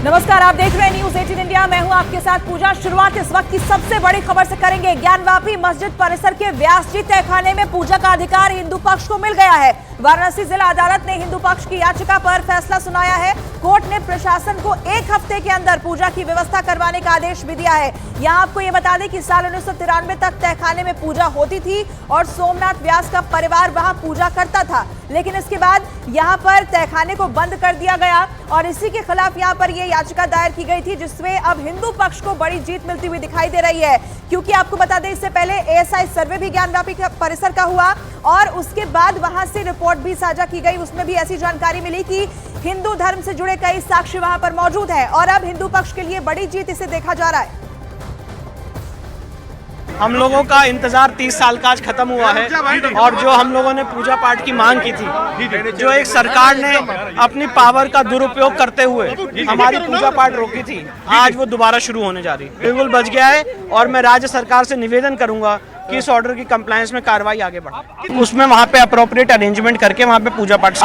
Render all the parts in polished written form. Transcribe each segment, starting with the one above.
नमस्कार, आप देख रहे हैं न्यूज 18 इंडिया। मैं हूं आपके साथ पूजा। शुरुआत इस वक्त की सबसे बड़ी खबर से करेंगे। ज्ञानवापी मस्जिद परिसर के व्यास जी तहखाने में पूजा का अधिकार हिंदू पक्ष को मिल गया है। वाराणसी जिला अदालत ने हिंदू पक्ष की याचिका पर फैसला सुनाया है। कोर्ट ने प्रशासन को 1 हफ्ते के अंदर पूजा की व्यवस्था करवाने का आदेश भी दिया है। यहाँ आपको ये बता दें कि साल 1993 तक तहखाने में पूजा होती थी और सोमनाथ व्यास का परिवार वहां पूजा करता था, लेकिन इसके बाद यहाँ पर तहखाने को बंद कर दिया गया और इसी के खिलाफ यहाँ पर ये याचिका दायर की गई थी, जिसमें अब हिंदू पक्ष को बड़ी जीत मिलती हुई दिखाई दे रही है। क्योंकि आपको बता दें, इससे पहले एएसआई सर्वे भी ज्ञानवापी परिसर का हुआ और उसके बाद वहां से रिपोर्ट भी साझा की गई। उसमें भी ऐसी जानकारी मिली कि हिंदू धर्म से जुड़े कई साक्ष्य वहां पर मौजूद है और अब हिंदू पक्ष के लिए बड़ी जीत इसे देखा जा रहा है। हम लोगों का इंतजार 30 साल का आज खत्म हुआ है और जो हम लोगों ने पूजा पाठ की मांग की थी, जो एक सरकार ने अपनी पावर का दुरुपयोग करते हुए हमारी पूजा पाठ रोकी थी, आज वो दोबारा शुरू होने जा रही है। बिल्कुल बच गया है और मैं राज्य सरकार से निवेदन करूंगा कि इस ऑर्डर की कंप्लायंस में कार्रवाई आगे बढ़े, उसमें वहाँ पे अप्रोप्रिएट अरेंजमेंट करके वहाँ पे पूजा पाठ।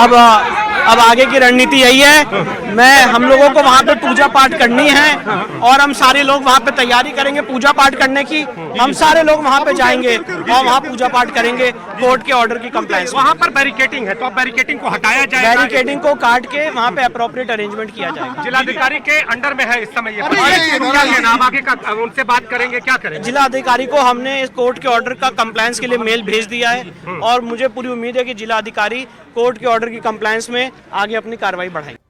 अब आगे की रणनीति यही है, हम लोगों को वहाँ पे पूजा पाठ करनी है और हम सारे लोग वहाँ पे तैयारी करेंगे पूजा पाठ करने की। हम सारे लोग वहाँ पे जाएंगे और वहाँ पूजा पाठ करेंगे कोर्ट के ऑर्डर की कंप्लायंस। वहाँ पर बैरिकेडिंग है तो बैरिकेडिंग को हटाया जाएगा, बैरिकेडिंग को काट के वहाँ पे अप्रोप्रिएट अरेंजमेंट किया जाएगा। जिलाधिकारी के अंडर में है इस समय ये क्या लेना, आप आगे का उनसे बात करेंगे, क्या करें? जिलाधिकारी को हमने इस कोर्ट के ऑर्डर का कंप्लायंस के लिए मेल भेज दिया है और मुझे पूरी उम्मीद है कि जिलाधिकारी कोर्ट के ऑर्डर की कंप्लायंस में आगे अपनी कार्रवाई बढ़ाएंगे।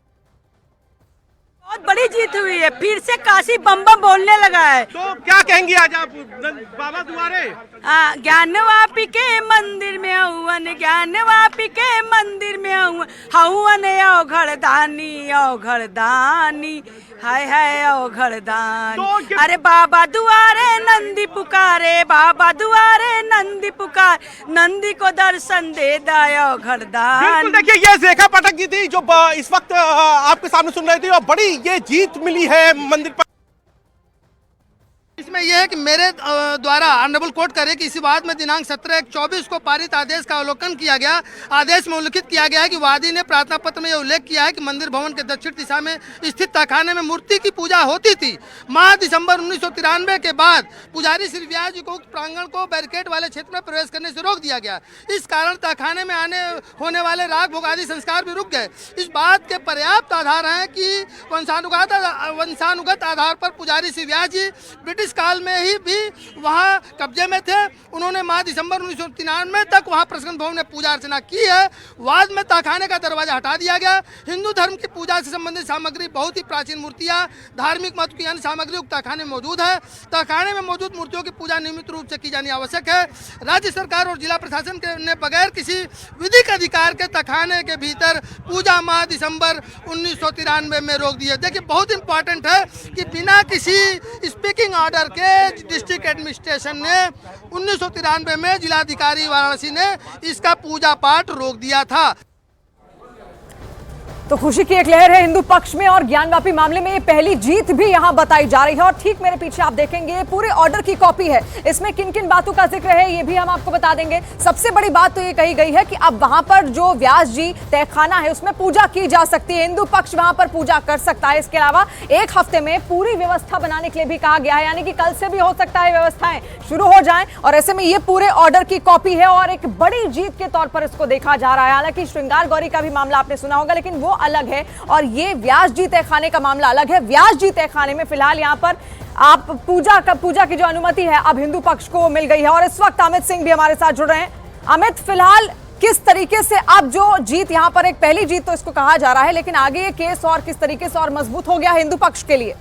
बहुत बड़ी जीत हुई है, फिर से काशी बम बम बोलने लगा है। तो क्या कहेंगे आज आप बाबा दुआरे? ज्ञानवापी के मंदिर में हवन, ज्ञानवापी के मंदिर में हवन औघड़दानी औघड़दानी, हाय हाय औघड़दानी। अरे बाबा दुआरे नंदी पुकारे, बाबा दुआरे नंदी पुकार, नंदी को दर्शन दे दाया औघड़दानी। देखिए ये रेखा पाठक जी थी जो इस वक्त आपके सामने सुन रही थी और बड़ी ये जीत मिली है मंदिर पर। इसमें यह है कि मेरे द्वारा ऑनरेबल कोर्ट करे कि इसी बात में दिनांक 17/1/24 को पारित आदेश का अवलोकन किया गया। आदेश में उल्लिखित किया गया है कि वादी ने प्रार्थना पत्र में यह उल्लेख किया है कि मंदिर भवन के दक्षिण दिशा में स्थित तहखाने में मूर्ति की पूजा होती थी। माह दिसंबर 1993 के बाद पुजारी श्री व्यास जी को उक्त प्रांगण को बैरिकेड वाले क्षेत्र में प्रवेश करने से रोक दिया गया। इस कारण तहखाने में होने वाले राग भोग आदि संस्कार भी रुक गए। इस बात के पर्याप्त आधार हैं कि वंशानुगत आधार पर पुजारी श्री व्यास जी ब्रिटिश काल में ही भी वहाँ कब्जे में थे। उन्होंने माह दिसंबर 1993 तक वहाँ प्रसन्न भवन में पूजा अर्चना की है। बाद में तहखाने का दरवाजा हटा दिया गया। हिंदू धर्म की पूजा से संबंधित सामग्री, बहुत ही प्राचीन मूर्तियाँ, धार्मिक महत्व की अन्य सामग्री उक्त तहखाने में मौजूद है। तहखाने में मौजूद मूर्तियों की पूजा नियमित रूप से की जानी आवश्यक है। राज्य सरकार और जिला प्रशासन ने बगैर किसी विधिक अधिकार के तहखाने के भीतर पूजा माह दिसंबर 1993 में रोक दी है। देखिए बहुत इंपॉर्टेंट है कि बिना किसी स्पीकिंग ऑर्डर के डिस्ट्रिक्ट एडमिनिस्ट्रेशन ने 1993 में जिलाधिकारी वाराणसी ने इसका पूजा पाठ रोक दिया था। तो खुशी की एक लहर है हिंदू पक्ष में और ज्ञानवापी मामले में ये पहली जीत भी यहां बताई जा रही है। और ठीक मेरे पीछे आप देखेंगे पूरे ऑर्डर की कॉपी है, इसमें किन किन बातों का जिक्र है ये भी हम आपको बता देंगे। सबसे बड़ी बात तो ये कही गई है कि अब वहां पर जो व्यास जी तहखाना है उसमें पूजा की जा सकती है, हिंदू पक्ष वहां पर पूजा कर सकता है। इसके अलावा 1 हफ्ते में पूरी व्यवस्था बनाने के लिए भी कहा गया है, यानी कि कल से भी हो सकता है व्यवस्थाएं शुरू हो जाएं। और ऐसे में ये पूरे ऑर्डर की कॉपी है और एक बड़ी जीत के तौर पर इसको देखा जा रहा है। हालांकि श्रृंगार गौरी का भी मामला आपने सुना होगा, लेकिन वो अलग है और ये व्यास जी तहखाने का मामला अलग है। व्यास जी तहखाने में फिलहाल यहाँ पर आप पूजा की जो अनुमति है अब हिंदू पक्ष को मिल गई है। और इस वक्त अमित सिंह भी हमारे साथ जुड़ रहे हैं। अमित, फिलहाल किस तरीके से अब जो जीत यहाँ पर, एक पहली जीत तो इसको कहा जा रहा है, लेकिन आगे ये केस और किस तरीके से और मजबूत हो गया हिंदू पक्ष के लिए?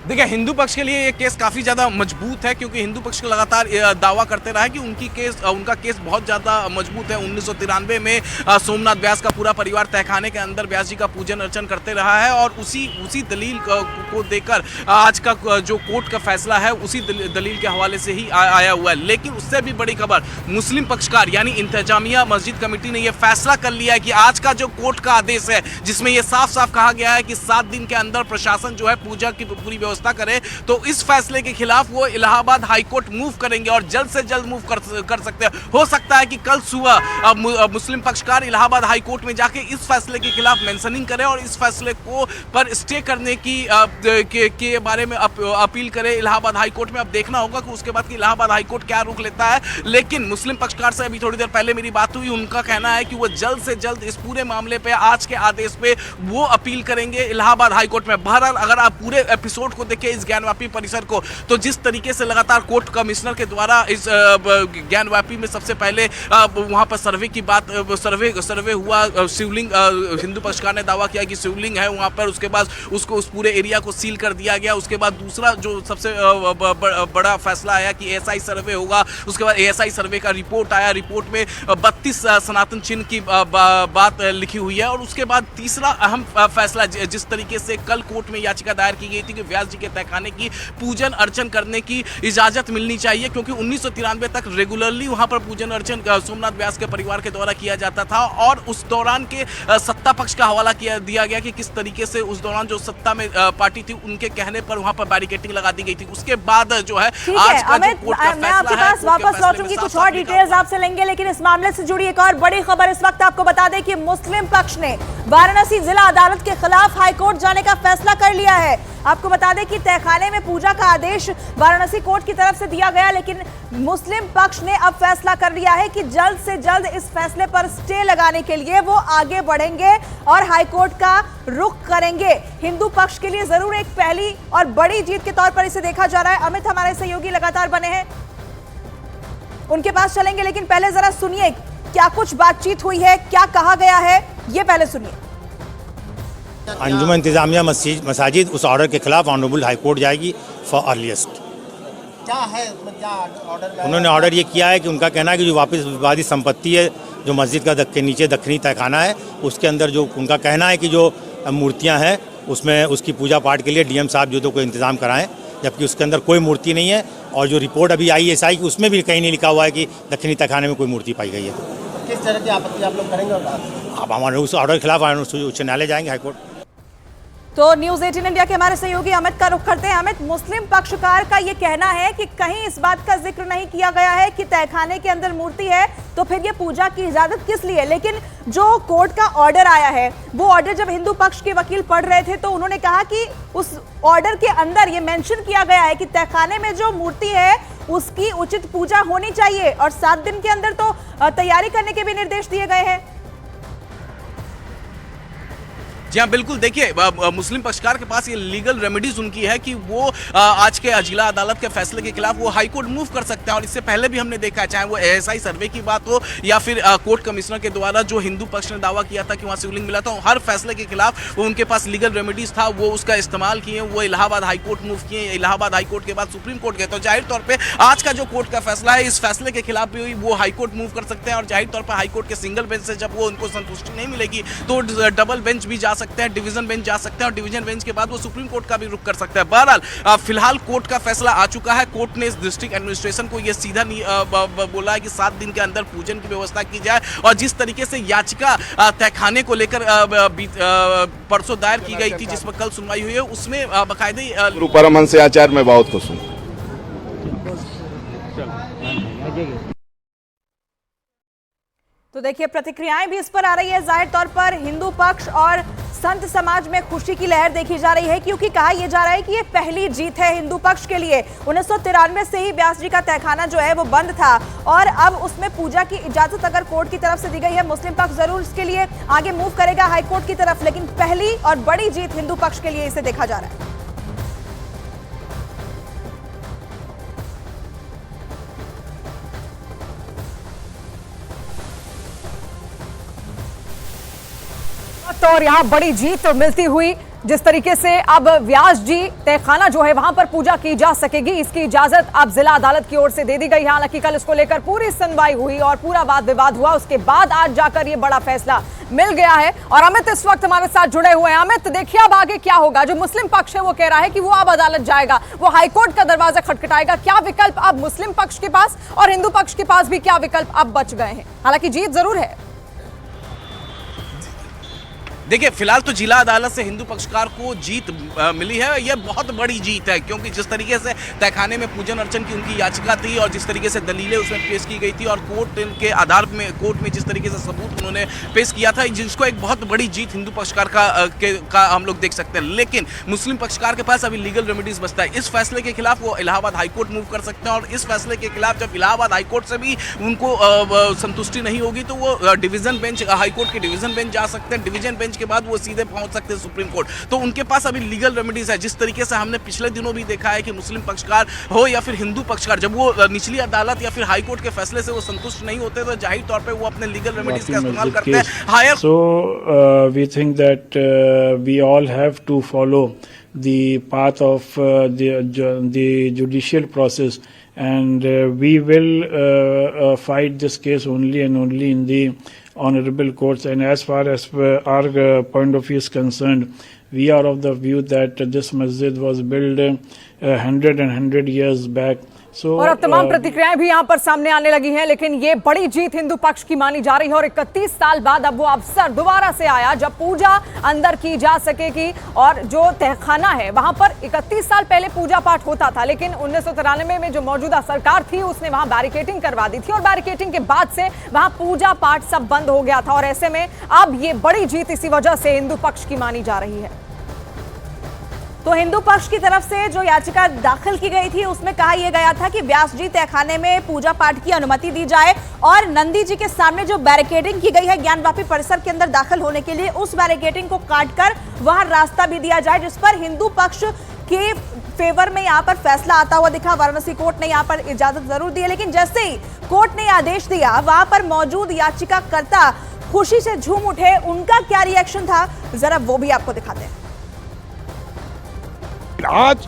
देखिए, हिंदू पक्ष के लिए ये केस काफ़ी ज़्यादा मजबूत है क्योंकि हिंदू पक्ष लगातार दावा करते रहा है कि उनका केस बहुत ज़्यादा मजबूत है। 1993 में सोमनाथ व्यास का पूरा परिवार तहखाने के अंदर व्यास जी का पूजन अर्चन करते रहा है और उसी दलील को देकर आज का जो कोर्ट का फैसला है उसी दलील के हवाले से ही आया हुआ है। लेकिन उससे भी बड़ी खबर, मुस्लिम पक्षकार यानी इंतजामिया मस्जिद कमेटी ने यह फैसला कर लिया है कि आज का जो कोर्ट का आदेश है जिसमें यह साफ साफ कहा गया है कि 7 दिन के अंदर प्रशासन जो है पूजा की पूरी व्यवस्था करे तो इस फैसले के खिलाफ वो इलाहाबाद हाईकोर्ट मूव करेंगे और जल्द से जल्द मूव कर सकते हैं। हो सकता है कि कल सुबह मुस्लिम पक्षकार इलाहाबाद हाईकोर्ट में जाके इस फैसले के खिलाफ मेंशनिंग करें और इस फैसले को पर स्टे करने के बारे में अपील करे इलाहाबाद हाईकोर्ट में। अब देखना होगा कि उसके बाद कि इलाहाबाद हाईकोर्ट क्या रुख लेता है। लेकिन मुस्लिम पक्षकार से अभी थोड़ी देर पहले मेरी बात हुई, उनका कहना है कि वो जल्द से जल्द इस पूरे मामले पे आज के आदेश पे वो अपील करेंगे इलाहाबाद हाईकोर्ट में। बहरहाल अगर आप पूरे एपिसोड को देखें इस ज्ञानवापी परिसर को, तो जिस तरीके से लगातार कोर्ट कमिश्नर के द्वारा इस ज्ञानवापी में सबसे पहले वहां पर सर्वे की बात सर्वे हुआ, शिवलिंग हिंदू पक्षकार ने दावा किया कि शिवलिंग है वहां पर, उसके बाद उसको उस पूरे एरिया को सील कर दिया गया। उसके बाद दूसरा जो सबसे बड़ा फैसला आया कि एएसआई सर्वे होगा, उसके बाद एएसआई सर्वे का रिपोर्ट आया, रिपोर्ट में 32 सनातन चिन्ह की बात लिखी हुई है। और उसके बाद तीसरा अहम फैसला जिस तरीके से कल कोर्ट में याचिका दायर की गई थी कि व्यास जी के तहखाने की पूजन अर्चन करने की इजाजत मिलनी चाहिए, क्योंकि 1993 तक रेगुलरली वहां पर पूजन अर्चन सोमनाथ व्यास के परिवार के द्वारा किया जाता था। और उस दौरान के सत्ता पक्ष का हवाला दिया गया कि किस तरीके से उस दौरान जो सत्ता में पार्टी थी उनके कहने पर वहां पर बैरिकेडिंग लगा दी गई थी। उसके बाद जो है आज का जो कोर्ट का मैं आपके पास वापस लौटूंगी, कुछ और डिटेल्स आपसे लेंगे, लेकिन इस मामले से जुड़ी एक और बड़ी खबर इस वक्त आपको बता दें कि मुस्लिम पक्ष ने वाराणसी जिला अदालत के खिलाफ हाईकोर्ट जाने का फैसला कर लिया है। आपको बता दें कि तहखाने में पूजा का आदेश वाराणसी कोर्ट की तरफ से दिया गया, लेकिन मुस्लिम पक्ष ने अब फैसला कर लिया है कि जल्द से जल्द इस फैसले पर स्टे लगाने के लिए वो आगे बढ़ेंगे और हाईकोर्ट का रुख करेंगे। हिंदू पक्ष के लिए जरूर एक पहली और बड़ी जीत के तौर पर इसे देखा जा रहा है। अमित हमारे सहयोगी लगातार बने हैं, उनके पास चलेंगे, लेकिन पहले जरा सुनिए क्या कुछ बातचीत हुई है, क्या कहा गया है, ये पहले सुनिए। अंजुमन इंतजामिया मसाजिद उस ऑर्डर के खिलाफ ऑनरेबल हाई कोर्ट जाएगी फॉर अर्लीस्ट। क्या है क्या ऑर्डर? उन्होंने ऑर्डर ये किया है कि उनका कहना है कि जो वापस विवादित संपत्ति है जो मस्जिद का के नीचे दक्षिणी तहखाना है, उसके अंदर जो उनका कहना है कि जो मूर्तियां हैं उसमें उसकी पूजा पाठ के लिए डीएम साहब जो तो कोई इंतजाम कराएं, जबकि उसके अंदर कोई मूर्ति नहीं है। और जो रिपोर्ट अभी आई एसआई की उसमें भी कहीं नहीं लिखा हुआ है कि दक्षिणी तहखाने में कोई मूर्ति पाई गई है। किस तरह की आपत्ति आप लोग करेंगे? अब हमारे उस ऑर्डर के खिलाफ उच्च न्यायालय जाएंगे, हाईकोर्ट। तो न्यूज़ 18 इंडिया के हमारे सहयोगी अमित का रुख करते हैं। अमित, मुस्लिम पक्षकार का ये कहना है कि कहीं इस बात का जिक्र नहीं किया गया है कि तहखाने के अंदर मूर्ति है, तो फिर ये पूजा की इजाजत किस लिए? लेकिन जो कोर्ट का ऑर्डर आया है, वो ऑर्डर जब हिंदू पक्ष के वकील पढ़ रहे थे तो उन्होंने कहा कि उस ऑर्डर के अंदर ये मेंशन किया गया है कि तहखाने में जो मूर्ति है उसकी उचित पूजा होनी चाहिए और 7 दिन के अंदर तो तैयारी करने के भी निर्देश दिए गए हैं। जी हाँ, बिल्कुल। देखिए, मुस्लिम पक्षकार के पास ये लीगल रेमेडीज उनकी है कि वो आज के जिला अदालत के फैसले के खिलाफ वो हाई कोर्ट मूव कर सकते हैं। और इससे पहले भी हमने देखा है, चाहे वो एएसआई सर्वे की बात हो या फिर कोर्ट कमिश्नर के द्वारा जो हिंदू पक्ष ने दावा किया था कि वहाँ शिवलिंग मिला था, हर फैसले के खिलाफ वो उनके पास लीगल रेमेडीज था, वो उसका इस्तेमाल किए। वो इलाहाबाद हाईकोर्ट मूव किए, इलाहाबाद हाईकोर्ट के बाद सुप्रीम कोर्ट गए। तो जाहिर तौर पर आज का जो कोर्ट का फैसला है, इस फैसले के खिलाफ भी वो हाईकोर्ट मूव कर सकते हैं। और जाहिर तौर पर हाईकोर्ट के सिंगल बेंच से जब वो उनको संतुष्टि नहीं मिलेगी तो डबल बेंच भी जा सकते हैं, डिवीजन बेंच जा सकते हैं, और डिवीजन बेंच के बाद वो सुप्रीम कोर्ट का भी रुख कर सकते हैं। बहरहाल फिलहाल कोर्ट का फैसला आ चुका है। कोर्ट ने इस डिस्ट्रिक्ट एडमिनिस्ट्रेशन को ये सीधा बोला है कि 7 दिन के अंदर पूजन की व्यवस्था की जाए। और जिस तरीके से याचिका तहखाने को लेकर परसों दायर की गई थी, जिस पर कल सुनवाई हुई है, उसमें बाकायदे परमहंस आचार्य मैं बहुत खुश हूँ। तो देखिए, प्रतिक्रियाएं भी इस पर आ रही है। जाहिर तौर पर हिंदू पक्ष और संत समाज में खुशी की लहर देखी जा रही है, क्योंकि कहा यह जा रहा है कि ये पहली जीत है हिंदू पक्ष के लिए। 1993 से ही व्यास जी का तहखाना जो है वो बंद था और अब उसमें पूजा की इजाजत अगर कोर्ट की तरफ से दी गई है, मुस्लिम पक्ष जरूर इसके लिए आगे मूव करेगा हाईकोर्ट की तरफ, लेकिन पहली और बड़ी जीत हिंदू पक्ष के लिए इसे देखा जा रहा है। और यहाँ बड़ी जीत मिलती हुई, जिस तरीके से अब व्यास जी तहखाना जो है वहां पर पूजा की जा सकेगी, इसकी इजाजत अब जिला अदालत की ओर से दे दी गई है। हालांकि कल इसको लेकर पूरी सुनवाई हुई और पूरा वाद विवाद हुआ, उसके बाद आज जाकर ये बड़ा फैसला मिल गया है। और अमित इस वक्त हमारे साथ जुड़े हुए हैं। अमित, देखिए अब आगे क्या होगा? जो मुस्लिम पक्ष है वो कह रहा है कि वो अब अदालत जाएगा, वो हाईकोर्ट का दरवाजा खटखटाएगा। क्या विकल्प अब मुस्लिम पक्ष के पास और हिंदू पक्ष के पास भी क्या विकल्प अब बच गए हैं? हालांकि जीत जरूर है। देखिए, फिलहाल तो जिला अदालत से हिंदू पक्षकार को जीत मिली है। यह बहुत बड़ी जीत है, क्योंकि जिस तरीके से तहखाने में पूजन अर्चन की उनकी याचिका थी और जिस तरीके से दलीलें उसमें पेश की गई थी और कोर्ट के आधार में कोर्ट में जिस तरीके से सबूत उन्होंने पेश किया था, जिसको एक बहुत बड़ी जीत हिंदू पक्षकार का हम लोग देख सकते हैं। लेकिन मुस्लिम पक्षकार के पास अभी लीगल रेमेडीज बचता है। इस फैसले के खिलाफ वो इलाहाबाद हाईकोर्ट मूव कर सकते हैं और इस फैसले के खिलाफ जब इलाहाबाद हाईकोर्ट से भी उनको संतुष्टि नहीं होगी तो वो डिवीजन बेंच, हाईकोर्ट के डिवीजन बेंच जा सकते हैं। डिवीजन बेंच के बाद वो सीधे पहुंच सकते हैं सुप्रीम कोर्ट। तो उनके पास अभी लीगल रेमेडीज है। जिस तरीके से हमने पिछले दिनों भी देखा है कि मुस्लिम पक्षकार हो या फिर हिंदू पक्षकार, जब वो निचली अदालत या फिर हाईकोर्ट के फैसले से वो संतुष्ट नहीं होते तो जाहिर तौर पे वो अपने लीगल रेमेडीज का इस्तेमाल करते हैं। Higher so we think that we all have to follow the path of the judicial process, and we will fight this case only and only in the honorable courts. And as far as our point of view is concerned, we are of the view that this masjid was built 100 years back. और अब तमाम प्रतिक्रियाएं भी यहां पर सामने आने लगी हैं, लेकिन ये बड़ी जीत हिंदू पक्ष की मानी जा रही है और 31 साल बाद अब वो अवसर दोबारा से आया जब पूजा अंदर की जा सकेगी। और जो तहखाना है वहां पर 31 साल पहले पूजा पाठ होता था, लेकिन 1993 में जो मौजूदा सरकार थी उसने वहां बैरिकेडिंग करवा दी थी और बैरिकेडिंग के बाद से वहां पूजा पाठ सब बंद हो गया था। और ऐसे में अब ये बड़ी जीत इसी वजह से हिंदू पक्ष की मानी जा रही है। तो हिंदू पक्ष की तरफ से जो याचिका दाखिल की गई थी उसमें कहा यह गया था कि व्यास जी तहखाने में पूजा पाठ की अनुमति दी जाए और नंदी जी के सामने जो बैरिकेडिंग की गई है ज्ञानवापी परिसर के अंदर दाखिल होने के लिए, उस बैरिकेडिंग को काटकर वहां रास्ता भी दिया जाए, जिस पर हिंदू पक्ष के फेवर में यहाँ पर फैसला आता हुआ दिखा। वाराणसी कोर्ट ने यहाँ पर इजाजत जरूर दी है, लेकिन जैसे ही कोर्ट ने आदेश दिया वहां पर मौजूद याचिकाकर्ता खुशी से झूम उठे। उनका क्या रिएक्शन था जरा वो भी आपको दिखाते हैं। आज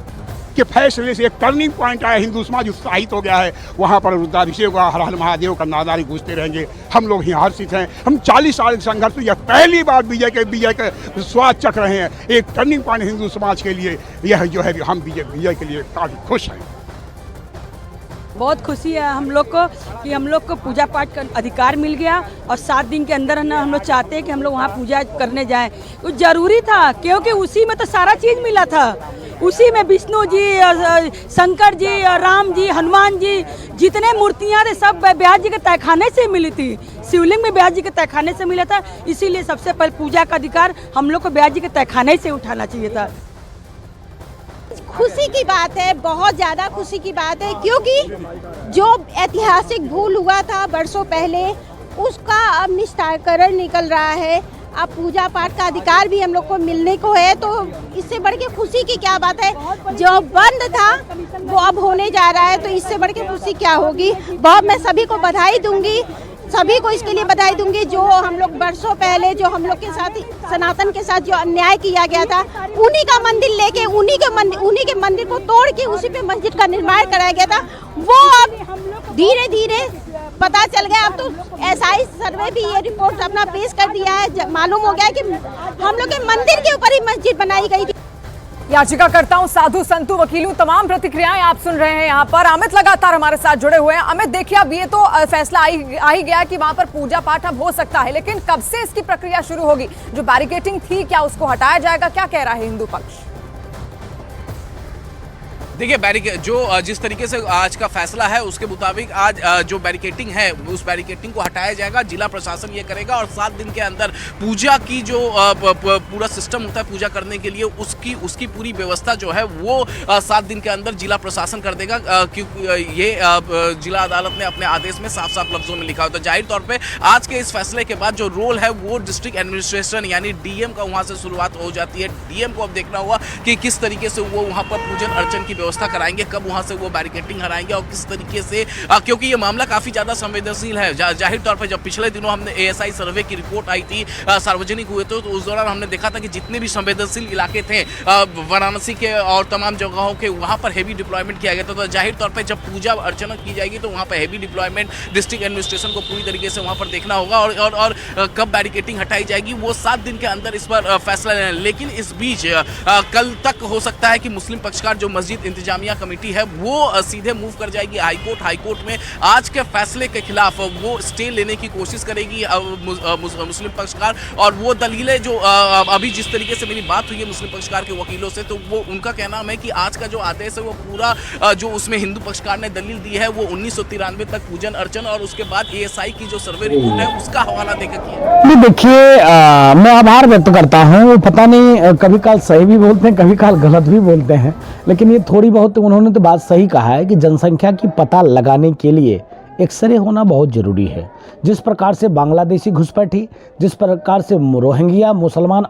के फैसले से एक टर्निंग पॉइंट आया, हिंदू समाज उत्साहित हो गया है। वहाँ पर रुद्राभिषेक का हर हर महादेव का नादारी गूंजते रहेंगे। हम लोग यहाँ हर्षित हैं। हम 40 साल संघर्ष, यह पहली बार विजय के स्वाद चख रहे हैं। एक टर्निंग पॉइंट हिंदू समाज के लिए यह जो है, हम विजय के लिए काफी खुश हैं। बहुत खुशी है हम लोग को कि हम लोग को पूजा पाठ का अधिकार मिल गया और 7 दिन के अंदर हम लोग चाहते हैं कि हम लोग वहाँ पूजा करने जाएं। वो जरूरी था, क्योंकि उसी में तो सारा चीज़ मिला था। उसी में विष्णु जी और शंकर जी और राम जी, हनुमान जी, जितने मूर्तियाँ थे सब व्यास जी के तहखाने से मिली थी। शिवलिंग में व्यास जी के तहखाने से मिला था, इसीलिए सबसे पहले पूजा का अधिकार हम लोग को व्यास जी के तहखाने से उठाना चाहिए था। खुशी की बात है, बहुत ज़्यादा खुशी की बात है, क्योंकि जो ऐतिहासिक भूल हुआ था बरसों पहले उसका अब निस्तारीकरण निकल रहा है। अब पूजा पाठ का अधिकार भी हम लोग को मिलने को है, तो इससे बढ़ के खुशी की क्या बात है। जो बंद था वो अब होने जा रहा है, तो इससे बढ़ के खुशी क्या होगी। बहुत मैं सभी को बधाई दूंगी, सभी को इसके लिए बधाई दूंगी जो हम लोग बरसों पहले जो हम लोग के साथ सनातन के साथ जो अन्याय किया गया था, उन्हीं का मंदिर लेके उन्हीं के मंदिर को तोड़ के उसी पे मस्जिद का निर्माण कराया गया था, वो अब धीरे धीरे पता चल गया। अब तो एसआई सर्वे भी ये रिपोर्ट अपना पेश कर दिया है, मालूम हो गया कि हम लोग के मंदिर के ऊपर ही मस्जिद बनाई गई थी। याचिकाकर्ताओं, साधु संतों, वकीलों, तमाम प्रतिक्रियाएं आप सुन रहे हैं यहाँ पर। अमित लगातार हमारे साथ जुड़े हुए हैं। अमित, देखिए अब ये तो फैसला आ ही गया कि वहां पर पूजा पाठ अब हो सकता है, लेकिन कब से इसकी प्रक्रिया शुरू होगी? जो बैरिकेडिंग थी क्या उसको हटाया जाएगा? क्या कह रहा है हिंदू पक्ष? देखिए, जो जिस तरीके से आज का फैसला है उसके मुताबिक आज जो बैरिकेडिंग है उस बैरिकेडिंग को हटाया जाएगा। जिला प्रशासन ये करेगा और 7 दिन के अंदर पूजा की जो पूरा सिस्टम होता है पूजा करने के लिए उसकी पूरी व्यवस्था जो है वो 7 दिन के अंदर जिला प्रशासन कर देगा, क्योंकि ये जिला अदालत ने अपने आदेश में साफ साफ लफ्जों में लिखा होता है। जाहिर तौर पर आज के इस फैसले के बाद जो रोल है वो डिस्ट्रिक्ट एडमिनिस्ट्रेशन यानी डीएम का वहाँ से शुरुआत हो जाती है। डीएम को अब देखना होगा कि किस तरीके से वो वहाँ पर पूजन अर्चन की व्यवस्था कराएंगे, कब वहां से वो बैरिकेडिंग हटाएंगे और किस तरीके से, क्योंकि ये मामला काफी ज्यादा संवेदनशील है। जाहिर तौर पर जब पिछले दिनों हमने एएसआई सर्वे की रिपोर्ट आई थी, सार्वजनिक हुए थे, तो उस दौरान हमने देखा था कि जितने भी संवेदनशील इलाके थे वाराणसी के और तमाम जगहों के, वहां पर हेवी डिप्लॉयमेंट किया गया था। तो जाहिर तौर पर जब पूजा अर्चना की जाएगी तो वहां पर हेवी डिप्लॉयमेंट डिस्ट्रिक्ट एडमिनिस्ट्रेशन को पूरी तरीके से वहां पर देखना होगा और कब बैरिकेडिंग हटाई जाएगी वो 7 दिन के अंदर इस पर फैसला लेना। लेकिन इस बीच कल तक हो सकता है कि मुस्लिम पक्षकार जो मस्जिद इंतजामिया कमेटी है वो सीधे मूव कर जाएगी हाईकोर्ट में आज के फैसले के खिलाफ वो स्टे लेने की कोशिश करेगी मुस्लिम पक्षकार। और वो दलीलें जो अभी जिस तरीके से मेरी बात हुई है मुस्लिम पक्षकार के वकीलों से, तो वो उनका कहना है कि आज का जो आदेश है वो पूरा जो उसमें हिंदू पक्षकार ने दलील दी है वो 1993 तक पूजन अर्चन और उसके बाद ASI की जो सर्वे रिपोर्ट है उसका हवाला देकर किया। देखिए मैं आभार व्यक्त करता हूँ। वो पता नहीं कभी काल सही भी बोलते हैं, कभी काल गलत भी बोलते हैं, लेकिन ये थोड़ी बहुत उन्होंने तो बात सही कहा है कि जनसंख्या की पता लगाने के लिए एक्सरे होना बहुत जरूरी है। जिस प्रकार से बांग्लादेशी घुसपैठी, जिस प्रकार से रोहिंग्या मुसलमान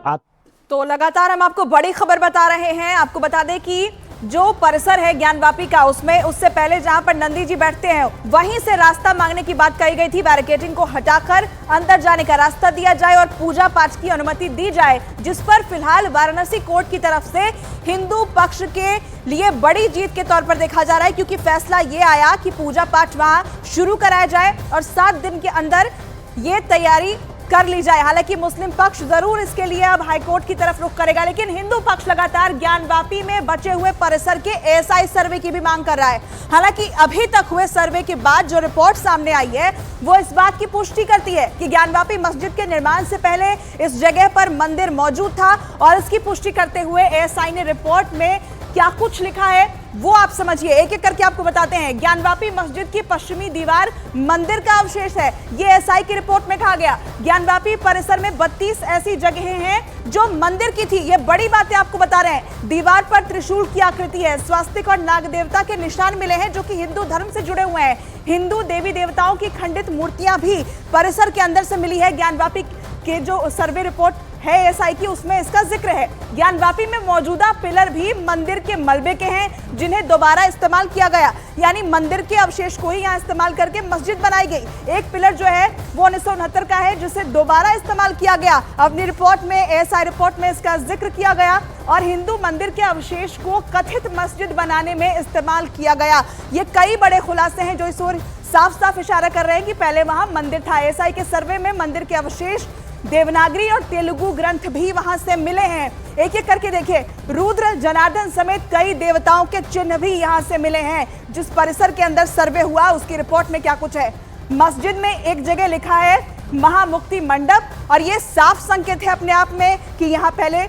तो लगातार हम आपको बड़ी खबर बता रहे हैं। आपको बता दें कि जो परिसर है ज्ञानवापी का, उसमें उससे पहले जहां पर नंदी जी बैठते हैं वहीं से रास्ता मांगने की बात कही गई थी। बैरिकेडिंग को हटाकर अंदर जाने का रास्ता दिया जाए और पूजा पाठ की अनुमति दी जाए, जिस पर फिलहाल वाराणसी कोर्ट की तरफ से हिंदू पक्ष के लिए बड़ी जीत के तौर पर देखा जा रहा है, क्योंकि फैसला ये आया कि पूजा पाठ वहां शुरू कराया जाए और 7 दिन के अंदर ये तैयारी कर ली जाए। हालांकि मुस्लिम पक्ष जरूर इसके लिए अब हाईकोर्ट की तरफ रुख करेगा, लेकिन हिंदू पक्ष लगातार ज्ञानवापी में बचे हुए परिसर के ASI सर्वे की भी मांग कर रहा है। हालांकि अभी तक हुए सर्वे के बाद जो रिपोर्ट सामने आई है वो इस बात की पुष्टि करती है कि ज्ञानवापी मस्जिद के निर्माण से पहले इस जगह पर मंदिर मौजूद था, और इसकी पुष्टि करते हुए ASI ने रिपोर्ट में क्या कुछ लिखा है वो आप समझिए। एक एक करके आपको बताते हैं। ज्ञानवापी मस्जिद की पश्चिमी दीवार मंदिर का अवशेष है, ये ASI की रिपोर्ट में कहा गया। ज्ञानवापी परिसर में 32 ऐसी जगहें हैं जो मंदिर की थी, ये बड़ी बातें आपको बता रहे हैं। दीवार पर त्रिशूल की आकृति है, स्वास्तिक और नाग देवता के निशान मिले हैं जो कि हिंदू धर्म से जुड़े हुए हैं। हिंदू देवी देवताओं की खंडित मूर्तियां भी परिसर के अंदर से मिली है। ज्ञानवापी के जो सर्वे रिपोर्ट है ASI की, उसमें इसका जिक्र है। ज्ञानवापी में मौजूदा पिलर भी मंदिर के मलबे के हैं जिन्हें दोबारा इस्तेमाल किया गया, यानी मंदिर के अवशेष को ही यहाँ इस्तेमाल करके मस्जिद बनाई गई। एक पिलर जो है वो 1969 का है जिसे दोबारा इस्तेमाल किया गया। अपनी रिपोर्ट में ASI रिपोर्ट में इसका जिक्र किया गया और हिंदू मंदिर के अवशेष को कथित मस्जिद बनाने में इस्तेमाल किया गया। ये कई बड़े खुलासे हैं जो इस ओर साफ साफ इशारा कर रहे हैं कि पहले वहां मंदिर था। ASI के सर्वे में मंदिर के अवशेष, देवनागरी और तेलुगु ग्रंथ भी वहां से मिले हैं। एक एक करके देखिए, रुद्र, जनार्दन समेत कई देवताओं के चिन्ह भी यहां से मिले हैं। जिस परिसर के अंदर सर्वे हुआ उसकी रिपोर्ट में क्या कुछ है। मस्जिद में एक जगह लिखा है महामुक्ति मंडप, और ये साफ संकेत है अपने आप में कि यहाँ पहले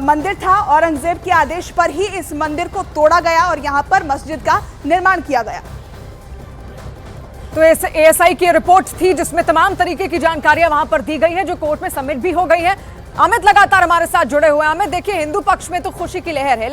मंदिर था। औरंगजेब के आदेश पर ही इस मंदिर को तोड़ा गया और यहाँ पर मस्जिद का निर्माण किया गया। तो इस ASI की रिपोर्ट थी जिसमें तमाम तरीके की जानकारियां वहां पर दी गई है, जो कोर्ट में सबमिट भी हो गई है। अमित लगातार हमारे साथ जुड़े हुए हैं। अमित, देखिए हिंदू पक्ष में तो खुशी की लहर है।